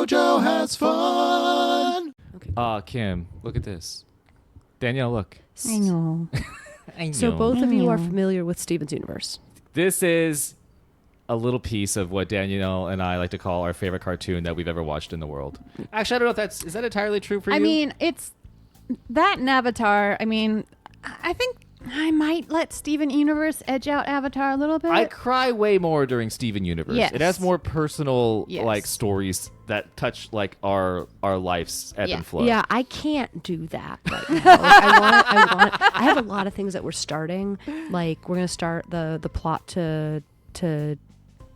JoJo has fun. Okay. Kim, look at this. Danielle, look. I know. I know. So both of you are familiar with Steven's Universe. This is a little piece of what Danielle and I like to call our favorite cartoon that we've ever watched in the world. Actually, I don't know if is that entirely true for you? I mean, it's that and Avatar. I mean, I think I might let Steven Universe edge out Avatar a little bit. I cry way more during Steven Universe. Yes. It has more personal Yes. like stories that touch like our life's ebb and flow. Yeah, I can't do that right now. I have a lot of things that we're starting. Like we're gonna start the plot to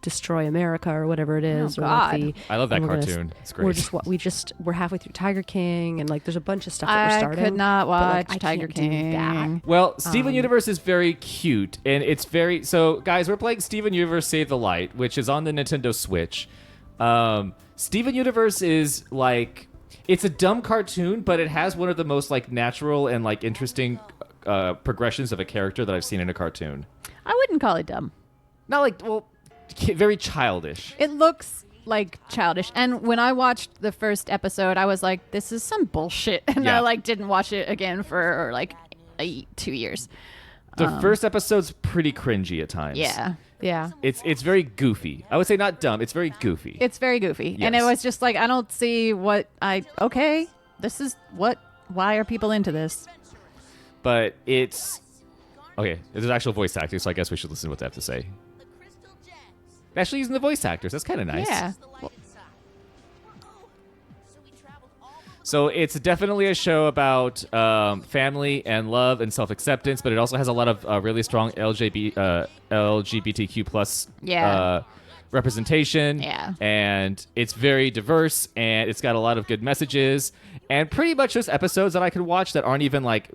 destroy America or whatever it is. Oh, or like God. I love that and we're gonna cartoon. It's great. We're halfway through Tiger King and like there's a bunch of stuff that we're I starting. could not but, like, watch I Tiger can't do that. King. Well, Steven Universe is very cute, and it's very... So, guys, we're playing Steven Universe Save the Light, which is on the Nintendo Switch. Steven Universe is, like... It's a dumb cartoon, but it has one of the most, like, natural and, like, interesting progressions of a character that I've seen in a cartoon. I wouldn't call it dumb. Not like... Well, very childish. It looks like childish. And when I watched the first episode, I was like, this is some bullshit. And Yeah. I like didn't watch it again for like 2 years. The first episode's pretty cringy at times. Yeah. Yeah. It's very goofy. I would say not dumb. It's very goofy. It's very goofy. And it Yes. was just like, I don't see okay, this is why are people into this? But it's... Okay, there's actual voice acting, so I guess we should listen to what they have to say. Actually using the voice actors. That's kind of nice. Yeah. So it's definitely a show about family and love and self-acceptance, but it also has a lot of really strong LGBTQ plus representation. Yeah. And it's very diverse, and it's got a lot of good messages, and pretty much just episodes that I could watch that aren't even like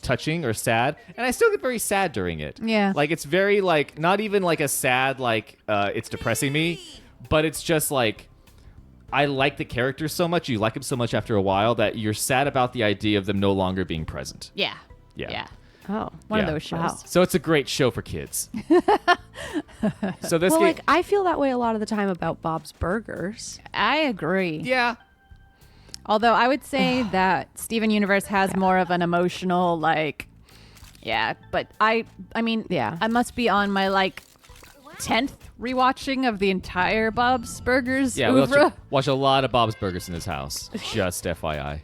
touching or sad, and I still get very sad during it. Yeah. Like it's very like not even like a sad like it's depressing me, but it's just like I like the characters so much, you like them so much after a while that you're sad about the idea of them no longer being present. Yeah. Yeah. Yeah. Oh. One of Yeah. those shows. Wow. So it's a great show for kids. So this Well, game, like I feel that way a lot of the time about Bob's Burgers. I agree. yeah. Although I would say that Steven Universe has more of an emotional, like, but I mean, Yeah. I must be on my, like, 10th rewatching of the entire Bob's Burgers Yeah, we oeuvre. watch a lot of Bob's Burgers in this house. Just FYI.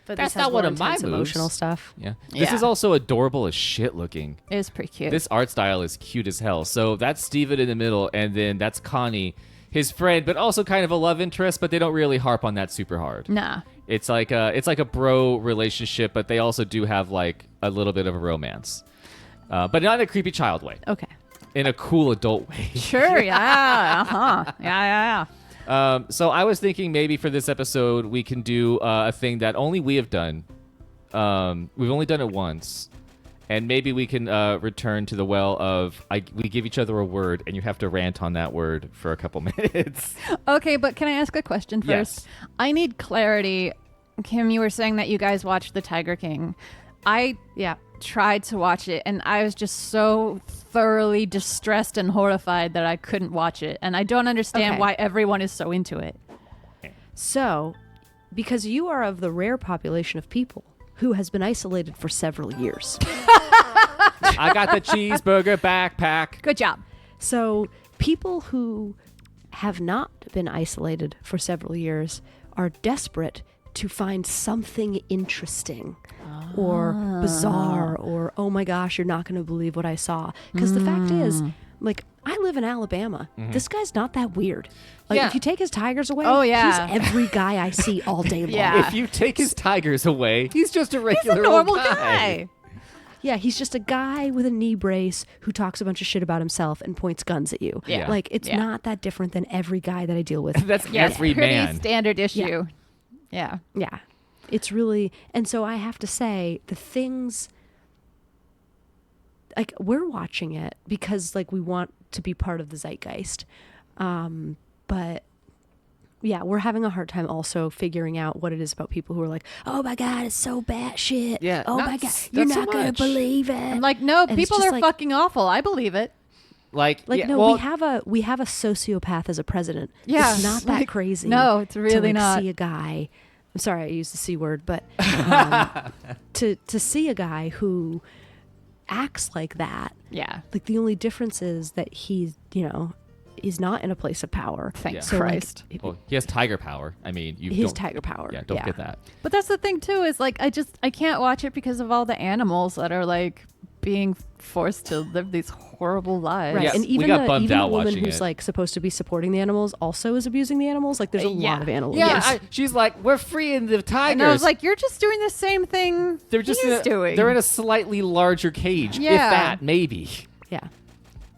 But That's this has not one more of my intense moves. emotional stuff. Yeah. This Yeah. is also adorable as shit looking. It was pretty cute. This art style is cute as hell. So that's Steven in the middle, and then that's Connie, his friend, but also kind of a love interest, but they don't really harp on that super hard. Nah. It's like a bro relationship, but they also do have like a little bit of a romance. But not in a creepy child way. Okay. In a cool adult way. Sure, yeah. Uh-huh. Yeah. So I was thinking maybe for this episode we can do a thing that only we have done. We've only done it once. And maybe we can return to the well of we give each other a word, and you have to rant on that word for a couple minutes. Okay, but can I ask a question first? Yes. I need clarity. Kim, you were saying that you guys watched The Tiger King. I tried to watch it, and I was just so thoroughly distressed and horrified that I couldn't watch it. And I don't understand Okay. why everyone is so into it. So, because you are of the rare population of people who has been isolated for several years. I got the cheeseburger backpack. Good job. So, people who have not been isolated for several years are desperate to find something interesting or bizarre or, oh my gosh, you're not going to believe what I saw. Because the fact is, like, I live in Alabama. This guy's not that weird. Like, Yeah. if you take his tigers away, Oh, yeah. he's every guy I see all day long. Yeah. If you take his tigers away, he's just a regular He's a normal old guy. Yeah, he's just a guy with a knee brace who talks a bunch of shit about himself and points guns at you. Yeah. Like, it's Yeah. not that different than every guy that I deal with. That's Yeah, every pretty man. standard issue. Yeah. Yeah. It's really, and so I have to say, the things, like, we're watching it because, like, we want to be part of the zeitgeist. But yeah, we're having a hard time also figuring out what it is about people who are like, oh my God, it's so bad shit. Yeah, Oh not my God, s- you're not so not going much. to believe it. I'm like, no, And it's people just are like- fucking awful. I believe it. Like Like, yeah, no, well, we have a sociopath as a president. Yeah, It's not that like, crazy. no, it's to, really like, not. see a guy. I'm sorry, I used the C word, but to see a guy who acts like that. Yeah. Like, the only difference is that he's not in a place of power. Thank So, like, Christ. well, he has tiger power. I mean, you his don't, tiger power. Yeah, don't forget that. But that's the thing too, is like I can't watch it because of all the animals that are like being forced to live these horrible lives. Right, Yeah, and we even got the, bummed even the out woman watching who's it. like supposed to be supporting the animals also is abusing the animals. Like, there's a Yeah. lot of animals. Yeah, she's like, we're freeing the tigers. And I was like, you're just doing the same thing they're just he's doing. They're in a slightly larger cage, if Yeah. that, maybe. yeah.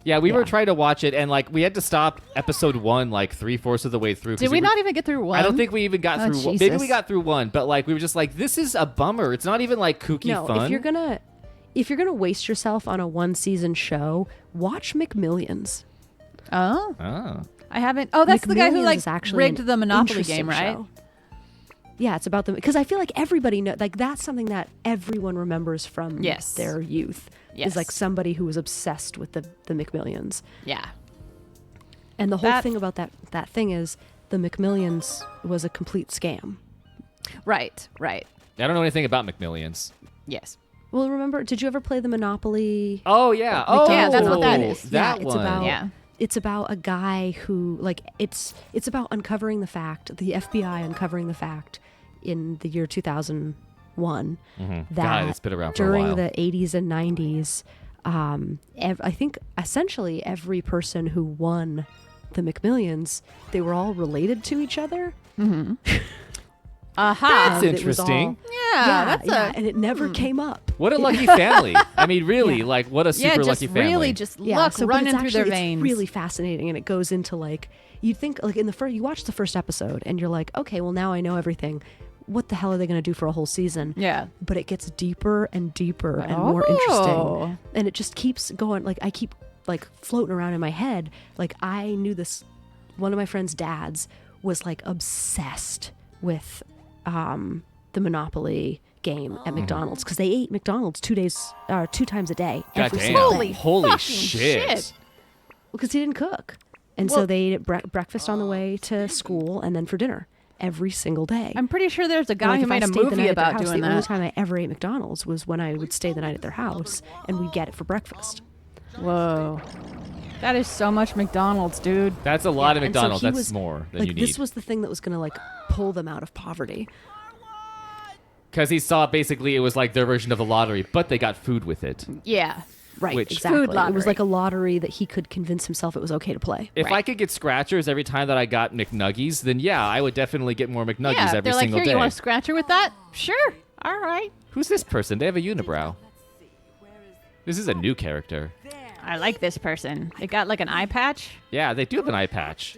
Yeah, we were Yeah. trying to watch it, and like we had to stop episode 1 like 3/4 of the way through. 'cause Did we were- not even get through one? I don't think we even got Oh, through one. Maybe we Jesus. got through one, but like we were just like, this is a bummer. It's not even like kooky No, fun. if you're gonna waste yourself on a 1-season show, watch McMillions. Oh, Oh. I haven't. Oh, that's the guy who McMillions like is actually rigged an the Monopoly interesting game, right? show. Yeah, it's about them because I feel like everybody like that's something that everyone remembers from Yes. their youth. Yes. Is like somebody who was obsessed with the McMillions. Yeah. And the whole That- thing about that thing is the McMillions was a complete scam. Right. Right. I don't know anything about McMillions. Yes. Well, remember, did you ever play the Monopoly? Oh yeah. Oh, Yeah, that's what that is. That Yeah, it's one. about- Yeah. It's about a guy who like it's about uncovering the fact, the FBI uncovering the fact in the year 2001 that God, it's been around for a during while. the 80s and 90s, I think essentially every person who won the McMillions, they were all related to each other. Aha. That's And it was interesting. Yeah, that's a and it never came up. What a lucky family. I mean, really, Yeah. like what a super just lucky family. really just Yeah, luck but running it's through their actually- veins. It's really fascinating, and it goes into like you think like in the first you watch the first episode and you're like, okay, well now I know everything. What the hell are they going to do for a whole season? Yeah. But it gets deeper and deeper and more interesting, and it just keeps going. Like I keep like floating around in my head. Like I knew this. One of my friend's dads was like obsessed with the Monopoly game at McDonald's because they ate McDonald's 2 times a day. God every damn. single Holy day. Holy fucking shit. shit. Because he didn't cook. And so Well- they ate breakfast on the way to school and then for dinner every single day. I'm pretty sure there's a And, guy like, who if I made a stayed the movie night at their about house, doing the only that. time I ever ate McDonald's was when I would stay the night at their house and we'd get it for breakfast. Whoa. That is so much McDonald's, dude. That's a lot of And so McDonald's. he That's was- more than like you need. this was the thing that was going to like pull them out of poverty. Because he saw basically it was like their version of the lottery, but they got food with it. Yeah. Right, Which- exactly. Food It was lottery. like a lottery that he could convince himself it was okay to play. If I Right. could get scratchers every time that I got McNuggies, then yeah, I would definitely get more McNuggies Yeah, every they're like, single here, day. you want a scratcher with that? Sure. All right. Who's this person? They have a unibrow. This is a new character. I like this person. They got like an eye patch. Yeah, they do have an eye patch.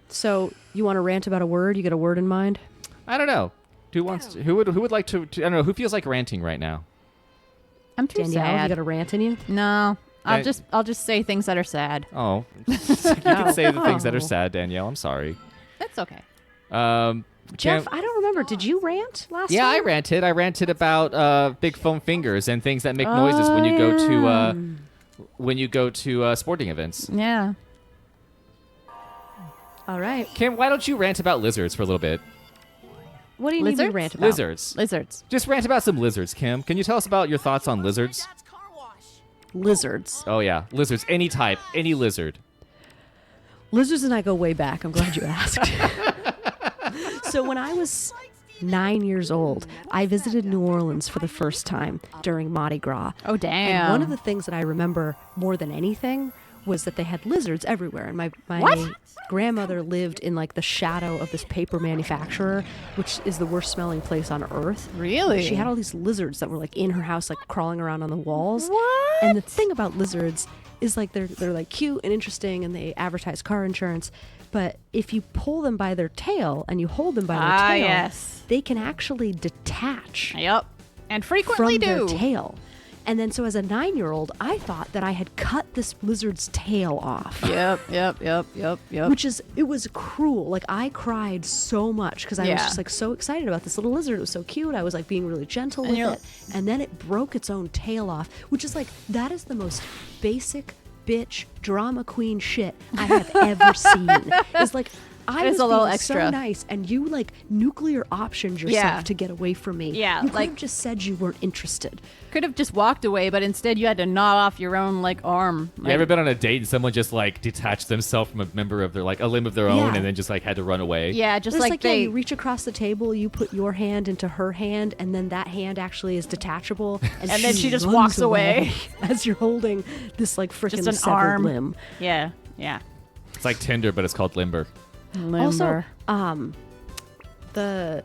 So, you want to rant about a word? You got a word in mind? I don't know. Who wants? To, who would like to? I don't know. Who feels like ranting right now? I'm too Danielle, you sad. got a rant in you? No. I'll Uh, just say things that are sad. Oh, you can say the things that are Oh. sad, Danielle. I'm sorry. That's okay. Jeff, Cam- I don't remember. Did you rant last yeah, I time? ranted. I ranted about big foam fingers and things that make noises when you go to sporting events. Yeah. All right. Kim, why don't you rant about lizards for a little bit? What do you need me to Lizards? rant about? Lizards. Lizards. Just rant about some lizards, Kim. Can you tell us about your thoughts on lizards? Lizards. Oh yeah, lizards. Any type, any lizard. Lizards and I go way back. I'm glad you asked. So when I was 9 years old, I visited New Orleans for the first time during Mardi Gras. Oh, damn. And one of the things that I remember more than anything was that they had lizards everywhere. And my What? grandmother lived in like the shadow of this paper manufacturer, which is the worst smelling place on earth. Really? She had all these lizards that were like in her house, like crawling around on the walls. What? And the thing about lizards is like they're like cute and interesting, and they advertise car insurance. But if you pull them by their tail and you hold them by their tail, yes. they can actually detach Yep. And frequently from their do. tail. And then so as a 9-year-old, I thought that I had cut this lizard's tail off. Yep. Which is, it was cruel. Like, I cried so much because I was Yeah. just like so excited about this little lizard. It was so cute. I was like being really gentle And with you're- it. And then it broke its own tail off, which is like, that is the most basic bitch drama queen shit I have ever seen. It's like, I It's was a little being extra. so nice, and you like nuclear optioned yourself Yeah. to get away from me. Yeah, you could like- have just said you weren't interested. Could have just walked away, but instead you had to gnaw off your own like arm. You ever been on a date and someone just like detached themselves from a member of their like a limb of their own Yeah. and then just like had to run away? Yeah, just It's like like yeah, they. you reach across the table, you put your hand into her hand, and then that hand actually is detachable, and then she just runs walks away. as you're holding this like freaking an severed arm. limb. Yeah. It's like Tinder, but it's called Limber. Also, the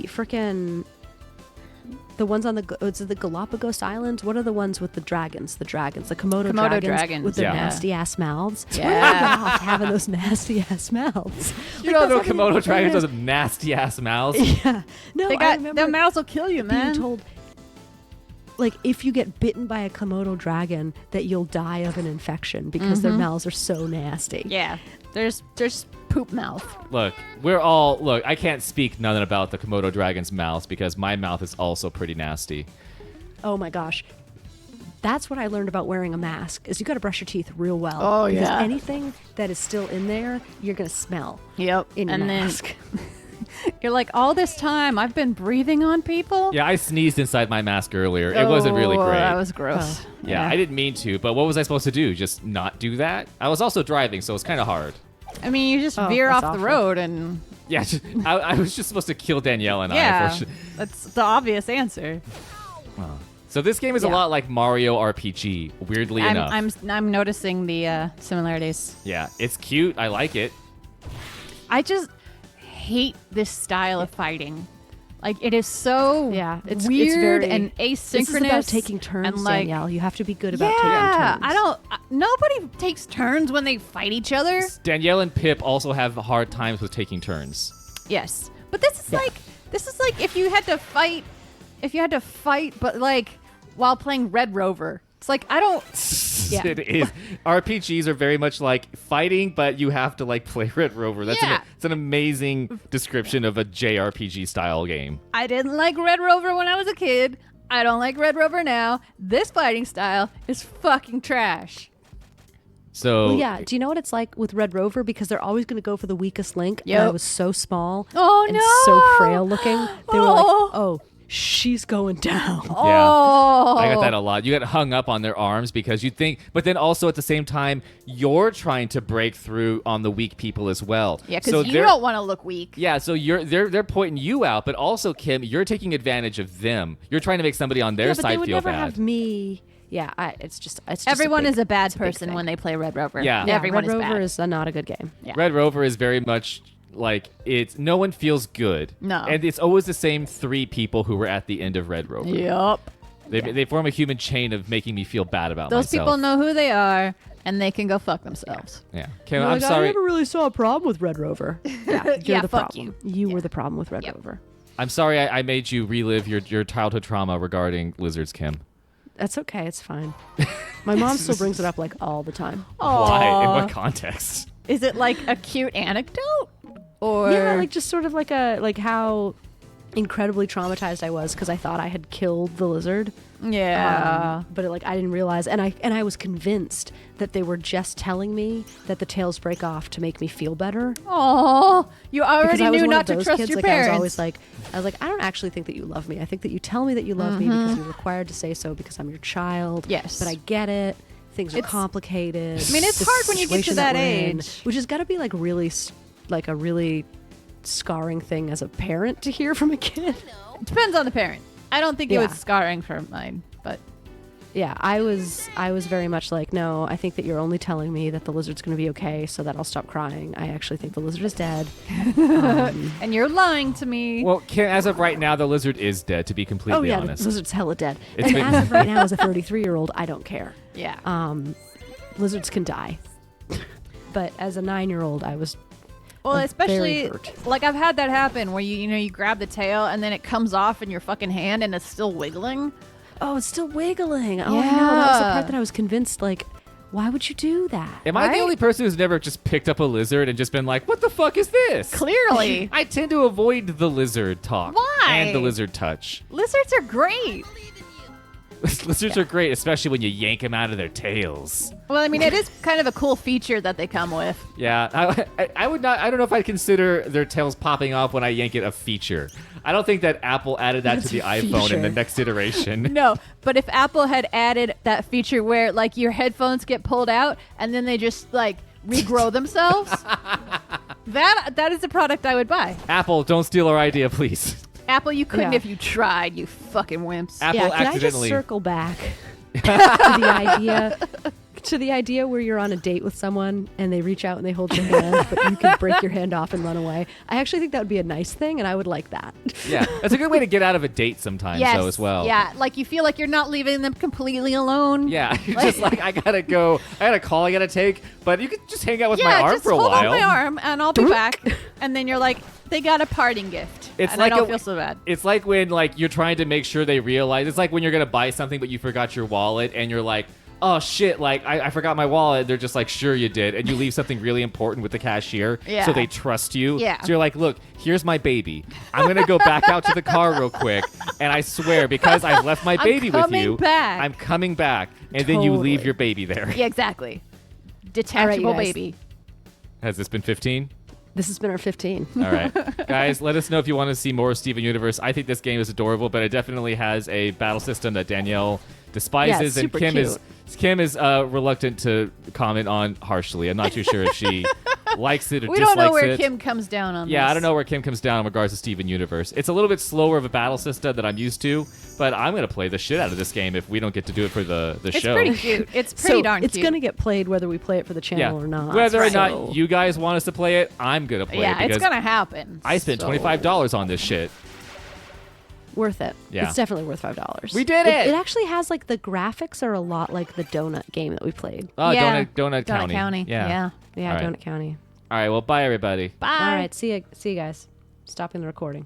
freaking the ones on the Galapagos Islands. What are the ones with the dragons? The Komodo, Komodo dragons, dragons, with their yeah. nasty ass mouths. Yeah. Where did they get off having those nasty ass mouths? You don't know Komodo dragons have nasty ass mouths. Yeah. No, They I got remember their mouths will kill you, man. being told, like, if you get bitten by a Komodo dragon, that you'll die of an infection because their mouths are so nasty. Yeah. There's poop mouth. Look, I can't speak nothing about the Komodo dragon's mouths because my mouth is also pretty nasty. Oh my gosh. That's what I learned about wearing a mask, is you got to brush your teeth real well. Oh, because yeah. anything that is still in there, you're going to smell Yep. in your And mask. then you're like, all this time I've been breathing on people. Yeah, I sneezed inside my mask earlier. It wasn't really Oh, great. That was gross. yeah, I didn't mean to, but what was I supposed to do? Just not do that? I was also driving, so it's kind of hard. I mean, you just Oh, veer off that's the awful. road and Yeah, I was just supposed to kill Danielle and I, yeah, unfortunately. that's the obvious answer. So this game is a Yeah. lot like Mario RPG, weirdly enough. I'm noticing the similarities. Yeah, it's cute. I like it. I just hate this style of fighting. Like it is so It's weird very, and asynchronous. This is about taking turns, and like, Danielle. You have to be good about yeah, taking turns. nobody takes turns when they fight each other. Danielle and Pip also have hard times with taking turns. Yes, but this is like if you had to fight, but like while playing Red Rover. It's like I don't. Yeah. It is. RPGs are very much like fighting, but you have to like play Red Rover. Yeah. It's an amazing description of a JRPG style game. I didn't like Red Rover when I was a kid. I don't like Red Rover now. This fighting style is fucking trash. So Well, yeah. Do you know what it's like with Red Rover? Because they're always going to go for the weakest link. And I Yep. was so small Oh, and no. so frail looking. They were like, Oh. oh, she's going down. Yeah. Oh, I got that a lot. You get hung up on their arms because you think, but then also at the same time, you're trying to break through on the weak people as well. Yeah, because So you they're- don't want to look weak. Yeah, so they're pointing you out, but also Kim, you're taking advantage of them. You're trying to make somebody on their Yeah, but side they would feel never bad. have me. Yeah, it's just Everyone is a bad it's a big person thing. when they play Red Rover. Yeah. Yeah, everyone Red is Rover bad. is not a good game. Yeah. Red Rover is very much like no one feels good. No. And it's always the same three people who were at the end of Red Rover. Yup. They form a human chain of making me feel bad about Those myself. people know who they are, and they can go fuck themselves. Yeah. Kim, You're I'm like, I sorry. never really saw a problem with Red Rover. Yeah, you're Yeah, the fuck problem. You were the problem with Red Yep. Rover. I'm sorry I made you relive your childhood trauma regarding lizards, Kim. That's okay. It's fine. My mom still brings it up like all the time. Why? In Aw. what context? Is it like a cute anecdote? Or Yeah, like just sort of like how incredibly traumatized I was because I thought I had killed the lizard. yeah. But I didn't realize, and I was convinced that they were just telling me that the tails break off to make me feel better. Oh, you Because already I was knew one not of to those trust kids. your Like parents. I was like, I don't actually think that you love me. I think that you tell me that you love me because you're required to say so because I'm your child. Yes. But I get it. Things are It's- complicated. I mean, it's The hard when you get to situation that we're in, age. which has got to be like a really scarring thing as a parent to hear from a kid. It depends on the parent. I don't think it Yeah. was scarring for mine, but Yeah, I was very much like, no, I think that you're only telling me that the lizard's going to be okay so that I'll stop crying. I actually think the lizard is dead. and you're lying to me. Well, Kim, as of right now, the lizard is dead, to be completely Oh yeah, honest. the lizard's hella dead. It's And been- as of right now, as a 33-year-old, I don't care. yeah. Lizards can die. But as a 9-year-old, I was Well, very especially hurt. like I've had that happen where you grab the tail and then it comes off in your fucking hand and it's still wiggling. oh, it's still wiggling. Oh, I know. That was the Yeah. part that I was convinced, like, why would you do that? Am I the Right? only person who's never just picked up a lizard and just been like, what the fuck is this? Clearly, I tend to avoid the lizard talk. Why? And the lizard touch. lizards are great. Lizards are great, especially when you yank them out of their tails. Well, I mean, it is kind of a cool feature that they come with. Yeah, I would not. I don't know if I'd consider their tails popping off when I yank it a feature. I don't think that Apple added that to the iPhone in the next iteration. No, but if Apple had added that feature where like your headphones get pulled out and then they just like regrow themselves, that is a product I would buy. Apple, don't steal our idea, please. Apple, you couldn't Yeah. if you tried, you fucking wimps. Apple Can I just accidentally. circle back to the idea where you're on a date with someone and they reach out and they hold your hand, but you can break your hand off and run away? I actually think that would be a nice thing, and I would like that. Yeah, that's a good way to get out of a date sometimes, though, as well. Yeah, like you feel like you're not leaving them completely alone. Yeah, you're just like, I gotta go. I got a call I gotta take, but you could just hang out with Yeah, my arm just for a hold while. on my arm and I'll be back. And then you're like, they got a parting gift. It's and like I don't a- feel so bad. It's like when like you're trying to make sure they realize. It's like when you're gonna buy something but you forgot your wallet and you're like, oh shit, like I forgot my wallet. They're just like, sure you did, and you leave something really important with the cashier, Yeah. so they trust you. Yeah. So you're like, look, here's my baby. I'm gonna go back out to the car real quick, and I swear because I've left my baby with coming you, back. I'm coming back, and then you leave Totally. your baby there. Yeah, exactly. All Detachable right, you guys. baby. Has this been 15? This has been our 15. All right. Guys, let us know if you want to see more Steven Universe. I think this game is adorable, but it definitely has a battle system that Danielle despises, and super Kim is reluctant to comment on harshly. I'm not too sure if she likes it or We dislikes don't know where it. Kim comes down on Yeah, this. I don't know where Kim comes down in regards to Steven Universe. It's a little bit slower of a battle system than I'm used to, but I'm going to play the shit out of this game if we don't get to do it for the It's show. pretty cute. It's pretty So darn it's cute. going to get played whether we play it for the channel or not. Whether or So- not you guys want us to play it, I'm going to play it yeah, because it's gonna happen. I spent So- $25 on this shit. Worth it. Yeah. It's definitely worth $5. We did it! It actually has like the graphics are a lot like the donut game that we played. Oh, Yeah. Donut County. Yeah. Yeah, All right. Donut County. All right, well, bye, everybody. Bye. All right, see you guys. Stopping the recording.